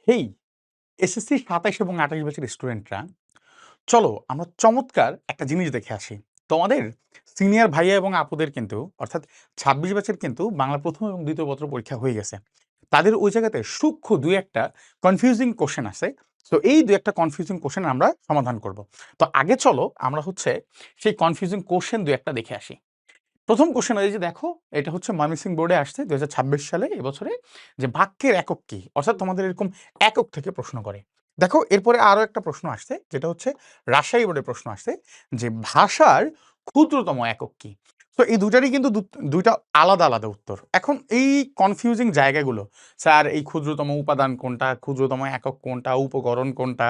হেই SSC ২৭ এবং ২৮ ব্যাচের স্টুডেন্টরা, চলো আমরা চমৎকার একটা জিনিস দেখে আসি। তোমাদের সিনিয়র ভাইয়া এবং আপুদের কিন্তু অর্থাৎ ২৬ ব্যাচের কিন্তু বাংলা প্রথম এবং দ্বিতীয় পত্র পরীক্ষা হয়ে গেছে। তাদের ওই জায়গাতে সূক্ষ্ম ২-১টা কনফিউজিং কোশ্চেন আছে। তো এই ২-১টা কনফিউজিং কোশ্চেন আমরা সমাধান করব। তো আগে চলো আমরা হচ্ছে সেই কনফিউজিং কোশ্চেন ২-১টা দেখে আসি। প্রথম কোশ্চেন এই যে দেখো, এটা হচ্ছে ময়মনসিংহ বোর্ডে আসছে ২০২৬ সালে এবছরে, যে বাক্যের একক কি, অর্থাৎ তোমাদের এরকম একক থেকে প্রশ্ন করে। দেখো এরপরে আরো একটা প্রশ্ন আসছে, যেটা হচ্ছে রাজশাহী বোর্ডে প্রশ্ন আসছে যে ভাষার ক্ষুদ্রতম একক কি। তো এই দুটারই কিন্তু দুইটা আলাদা আলাদা উত্তর। এখন এই কনফিউজিং জায়গাগুলো, স্যার এই ক্ষুদ্রতম উপাদান কোনটা, ক্ষুদ্রতম একক কোনটা, উপকরণ কোনটা,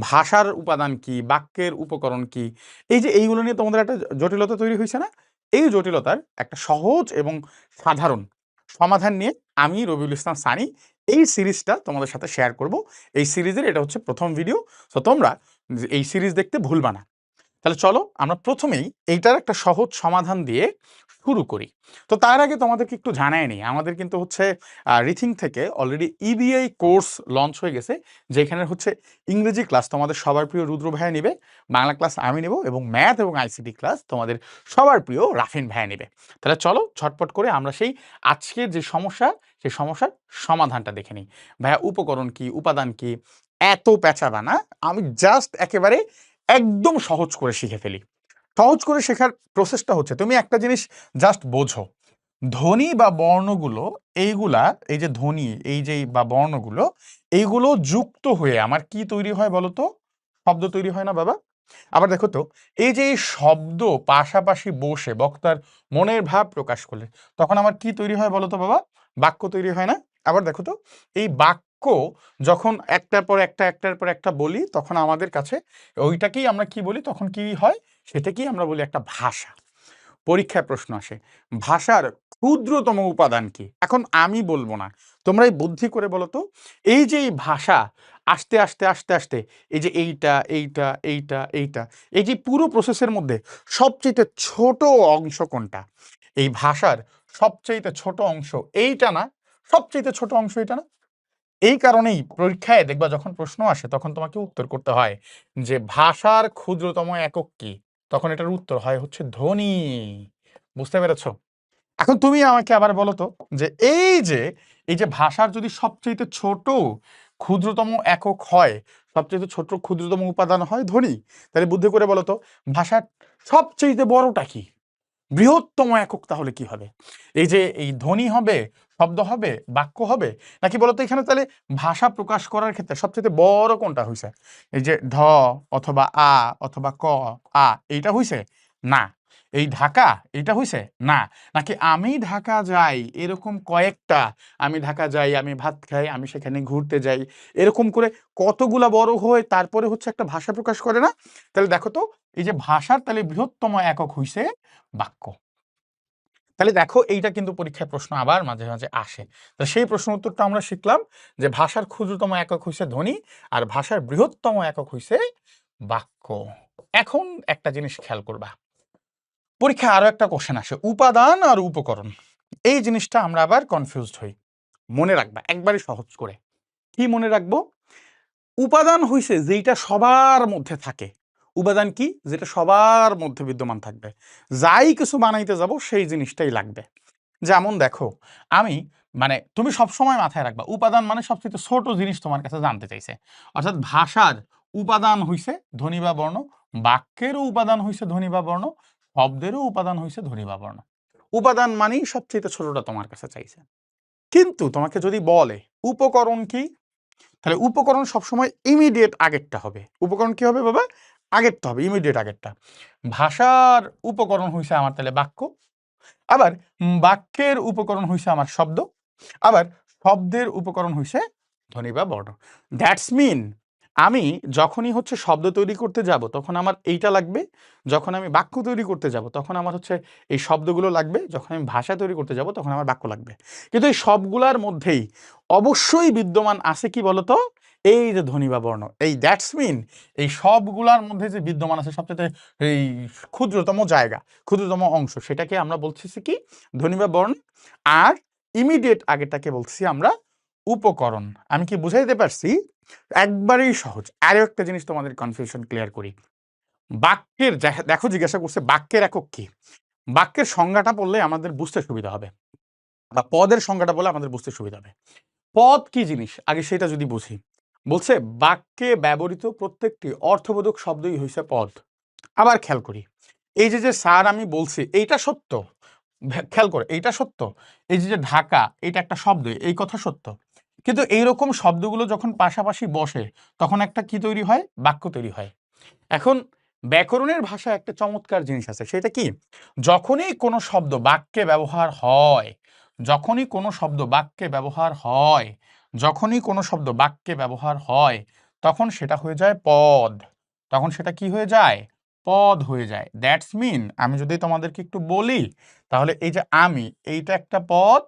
ভাষার উপাদান কি, বাক্যের উপকরণ কি, এই যে এইগুলো নিয়ে তোমাদের একটা জটিলতা তৈরি হয়েছে না? এই জটিলতার একটা সহজ এবং সাধারণ সমাধান নিয়ে আমি রবিউল ইসলাম সানি এই সিরিজটা তোমাদের সাথে শেয়ার করব। এই সিরিজের এটা হচ্ছে প্রথম ভিডিও। তো তোমরা এই সিরিজ দেখতে ভুলবা না। তাহলে চলো আমরা প্রথমেই এইটার একটা সহজ সমাধান দিয়ে শুরু করি। তো তার আগে তোমাদেরকে একটু জানাই নিই, আমাদের কিন্তু হচ্ছে রিথিং থেকে অলরেডি ইবিআই কোর্স লঞ্চ হয়ে গেছে, যেখানে হচ্ছে ইংরেজি ক্লাস তোমাদের সবার প্রিয় রুদ্র ভাইয়া নেবে, বাংলা ক্লাস আমি নেব, এবং ম্যাথ এবং আইসিটি ক্লাস তোমাদের সবার প্রিয় রাফিন ভাইয়া নেবে। তাহলে চলো ঝটপট করে আমরা সেই আজকের যে সমস্যা, সেই সমস্যার সমাধানটা দেখে নিই। ভাইয়া উপকরণ কি, উপাদান কি, এত পেঁচাবা না, আমি জাস্ট একেবারে একদম সহজ করে শিখে ফেলি। সহজ করে শেখার প্রসেসটা হচ্ছে, তুমি একটা জিনিস জাস্ট বোঝো, ধ্বনি বা বর্ণগুলো, এইগুলা, এই যে ধ্বনি, এই যে বা বর্ণগুলো, এইগুলো যুক্ত হয়ে আমার কি তৈরি হয় বলো তো? শব্দ তৈরি হয় না বাবা? আবার দেখো তো, এই যে এই শব্দ পাশাপাশি বসে বক্তার মনের ভাব প্রকাশ করলে তখন আমার কি তৈরি হয় বলো তো বাবা? বাক্য তৈরি হয় না? আবার দেখো তো, এই বাক্য যখন একটার পর একটা একটার পর একটা বলি, তখন আমাদের কাছে ওইটাকেই আমরা কি বলি, তখন কি হয়, সেটাকেই আমরা বলি একটা ভাষা। পরীক্ষায় প্রশ্ন আসে, ভাষার ক্ষুদ্রতম উপাদান কি? এখন আমি বলবো না, তোমরাই বুদ্ধি করে বলো তো, এই যে এই ভাষা আস্তে আস্তে আস্তে আস্তে, এই যে এইটা এইটা এইটা এইটা, এই যে পুরো প্রসেসের মধ্যে সবচেয়ে ছোট অংশ কোনটা? এই ভাষার সবচেয়ে ছোট অংশ এইটা না? সবচেয়ে ছোট অংশ এটা না? এই কারণেই পরীক্ষায় দেখবা যখন প্রশ্ন আসে তখন তোমাকে উত্তর করতে হয় যে ভাষার ক্ষুদ্রতম একক কি, তখন এটার উত্তর হয় হচ্ছে ধ্বনি। বুঝতে পেরেছো? এখন তুমি আমাকে আবার বলো তো, যে এই যে ভাষার যদি সবচেয়ে ছোট ক্ষুদ্রতম একক হয়, সবচেয়ে ছোট ক্ষুদ্রতম উপাদান হয় ধ্বনি, তাহলে বুদ্ধি করে বলো তো, ভাষার সবচেয়ে বড়টা কি, বৃহত্তম একক তাহলে কি হবে? এই যে এই ধ্বনি হবে, শব্দ হবে, বাক্য হবে, নাকি বলতো এখানে তাহলে ভাষা প্রকাশ করার ক্ষেত্রে সবচেয়ে বড় কোনটা হইছে? এই যে ধ অথবা আ অথবা ক, আ এইটা হইছে না? এই ঢাকা এইটা হইছে না? নাকি আমি ঢাকা যাই, এরকম কয়েকটা, আমি ঢাকা যাই, আমি ভাত খাই, আমি সেখানে ঘুরতে যাই, এরকম করে কতগুলা বড় হয় তারপরে হচ্ছে একটা ভাষা প্রকাশ করে না? তাহলে দেখো তো, এই যে ভাষার তাহলে বৃহত্তম একক হইছে বাক্য। তাহলে দেখো এইটা কিন্তু পরীক্ষায় প্রশ্ন আবার মাঝে মাঝে আসে। তো সেই প্রশ্ন উত্তরটা আমরা শিখলাম যে ভাষার ক্ষুদ্রতম একক হইছে ধ্বনি, আর ভাষার বৃহত্তম একক হইছে বাক্য। এখন একটা জিনিস খেয়াল করবা, পরীক্ষায় আরো একটা কোশ্চেন আসে, উপাদান আর উপকরণ। এই জিনিসটা আমরা আবার কনফিউজড হই। মনে রাখবা একবারই সহজ করে, কি মনে রাখবো? উপাদান হইছে যেটা সবার মধ্যে থাকে। উপাদান কি? যেটা সবার মধ্যে বিদ্যমান থাকবে, যাই কিছু বানাইতে যাব সেই জিনিসটাই লাগবে। যেমন দেখো, আমি মানে তুমি সবসময় মাথায় রাখবা, উপাদান মানে সবচেয়ে ছোট জিনিস তোমার কাছে জানতে চাইছে। অর্থাৎ ভাষার উপাদান হইছে ধ্বনি বা বর্ণ, বাক্যেরও উপাদান হইছে ধ্বনি বা বর্ণ, শব্দেরও উপাদান হইছে ধ্বনি বা বর্ণ। উপাদান মানেই সবচেয়ে ছোটটা তোমার কাছে চাইছে। কিন্তু তোমাকে যদি বলে উপকরণ কি, তাহলে উপকরণ সবসময় ইমিডিয়েট আগেরটা হবে। উপকরণ কি হবে বাবা? আগেরটা হবে, ইমিডিয়েট আগেরটা। ভাষার উপকরণ হইছে আমার তাহলে বাক্য, আবার বাক্যের উপকরণ হইছে আমার শব্দ, আবার শব্দের উপকরণ হইছে ধ্বনি বা বর্ণ। দ্যাটস মিন আমি যখনই হচ্ছে শব্দ তৈরি করতে যাব তখন আমার এইটা লাগবে, যখন আমি বাক্য তৈরি করতে যাব তখন আমার হচ্ছে এই শব্দগুলো লাগবে, যখন আমি ভাষা তৈরি করতে যাব তখন আমার বাক্য লাগবে। কিন্তু এই সবগুলার মধ্যেই অবশ্যই বিদ্যমান আছে কি বলতো? এই যে ধ্বনি বা বর্ণ। এই দ্যাটস মিন এই সবগুলার মধ্যে যে বিদ্যমান আছে সবচেয়ে এই ক্ষুদ্রতম জায়গা, ক্ষুদ্রতম অংশ, সেটাকে আমরা বলতেছি কি? ধ্বনি বা বর্ণ। আর ইমিডিয়েট আগেটাকে বলছি আমরা উপকরণ। আমি কি বুঝাইতে পারছি? একবারেই সহজ। আরো একটা জিনিস তোমাদের কনফিউশন ক্লিয়ার করি। বাক্যের দেখো জিজ্ঞাসা করছে বাক্যের একক কি? বাক্যের সংজ্ঞাটা বললে আমাদের বুঝতে সুবিধা হবে বা পদের সংজ্ঞাটা বলে আমাদের বুঝতে সুবিধা হবে। পদ কি জিনিস আগে সেটা যদি বুঝি। বলছে বাক্যে ব্যবহৃত প্রত্যেকটি অর্থবোধক শব্দই হইছে পদ। আবার খেয়াল করি। এই যে স্যার আমি বলছি এইটা সত্য। খেয়াল করে এইটা সত্য। এই যে ঢাকা এটা একটা শব্দ, এই কথা সত্য। কিন্তু এইরকম শব্দগুলো যখন পাশাপাশি বসে তখন একটা কি তৈরি হয়? বাক্য তৈরি হয়। এখন ব্যাকরণের ভাষায় একটা চমৎকার জিনিস আছে, সেটা কি? যখনই কোনো শব্দ বাক্যে ব্যবহার হয়, যখনই কোনো শব্দ বাক্যে ব্যবহার হয়, যখনই কোনো শব্দ বাক্যে ব্যবহার হয়, তখন সেটা হয়ে যায় পদ। তখন সেটা কি হয়ে যায়? পদ হয়ে যায়। দ্যাটস মিন আমি যদি তোমাদেরকে একটু বলি, তাহলে এই যে আমি এইটা একটা পদ,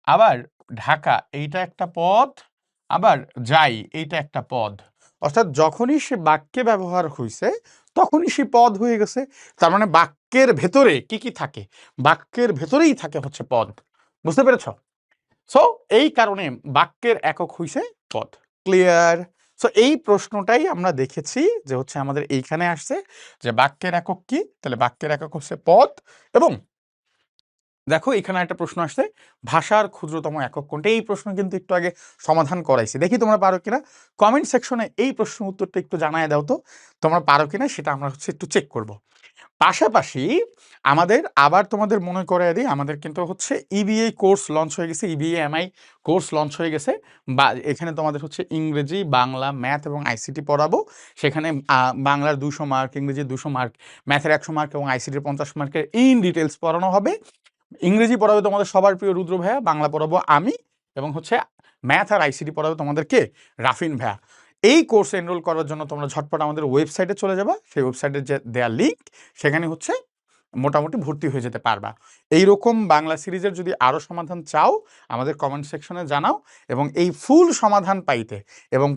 আবার ঢাকা এইটা একটা পদ, আবার যাই এইটা একটা পদ। অর্থাৎ যখনই সে বাক্যে ব্যবহার হইছে তখনই সে পদ হয়ে গেছে। তার মানে বাক্যের ভেতরে কি কি থাকে? বাক্যের ভেতরেই থাকে হচ্ছে পদ। বুঝতে পেরেছ? সো এই কারণে বাক্যের একক হইছে পদ। ক্লিয়ার? সো এই প্রশ্নটাই আমরা দেখেছি যে হচ্ছে আমাদের এইখানে আসছে যে বাক্যের একক কি? তাহলে বাক্যের একক হচ্ছে পদ। এবং দেখো এখানে একটা প্রশ্ন আসছে, ভাষার ক্ষুদ্রতম একক কোনটা? এই প্রশ্ন কিন্তু একটু আগে সমাধান করাইছি। দেখি তোমরা পারো কিনা। কমেন্ট সেকশনে এই প্রশ্নের উত্তরটা একটু জানায় দাও তো, তোমরা পারো কিনা সেটা আমরা হচ্ছে একটু চেক করব। পাশাপাশি আমাদের আবার তোমাদের মনে করায় দিই, আমাদের কিন্তু হচ্ছে ইবিএ কোর্স লঞ্চ হয়ে গেছে, ইবিএ এমআই কোর্স লঞ্চ হয়ে গেছে। বা এখানে তোমাদের হচ্ছে ইংরেজি, বাংলা, ম্যাথ এবং আইসিটি পড়াবো। সেখানে বাংলার 200 মার্ক, ইংরেজির 200 মার্ক, ম্যাথের 100 মার্ক এবং আইসিটির 50 মার্কের ইন ডিটেলস পড়ানো হবে। ইংরেজি পড়াবে তোমাদের সবার প্রিয় রুদ্র ভাইয়া, বাংলা পড়াবো আমি, এবং হচ্ছে ম্যাথ আর আইসিটি পড়াবে তোমাদেরকে রাফিন ভাইয়া। এই কোর্সে এনরোল করার জন্য তোমরা ঝটপট আমাদের ওয়েবসাইটে চলে যাবা। সেই ওয়েবসাইটে যে দেয়া লিঙ্ক, সেখানে হচ্ছে মোটামুটি ভর্তি হয়ে যেতে পারবা। এইরকম বাংলা সিরিজের যদি আরও সমাধান চাও আমাদের কমেন্ট সেকশনে জানাও। এবং এই ফুল সমাধান পাইতে এবং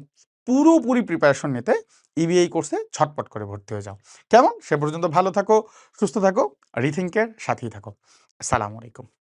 পুরোপুরি প্রিপারেশন নিতে ইবিআই কোর্সে ঝটপট করে ভর্তি হয়ে যাও। কেমন? সে পর্যন্ত ভালো থাকো, সুস্থ থাকো, রিথিঙ্কের সাথেই থাকো। আসসালামু আলাইকুম।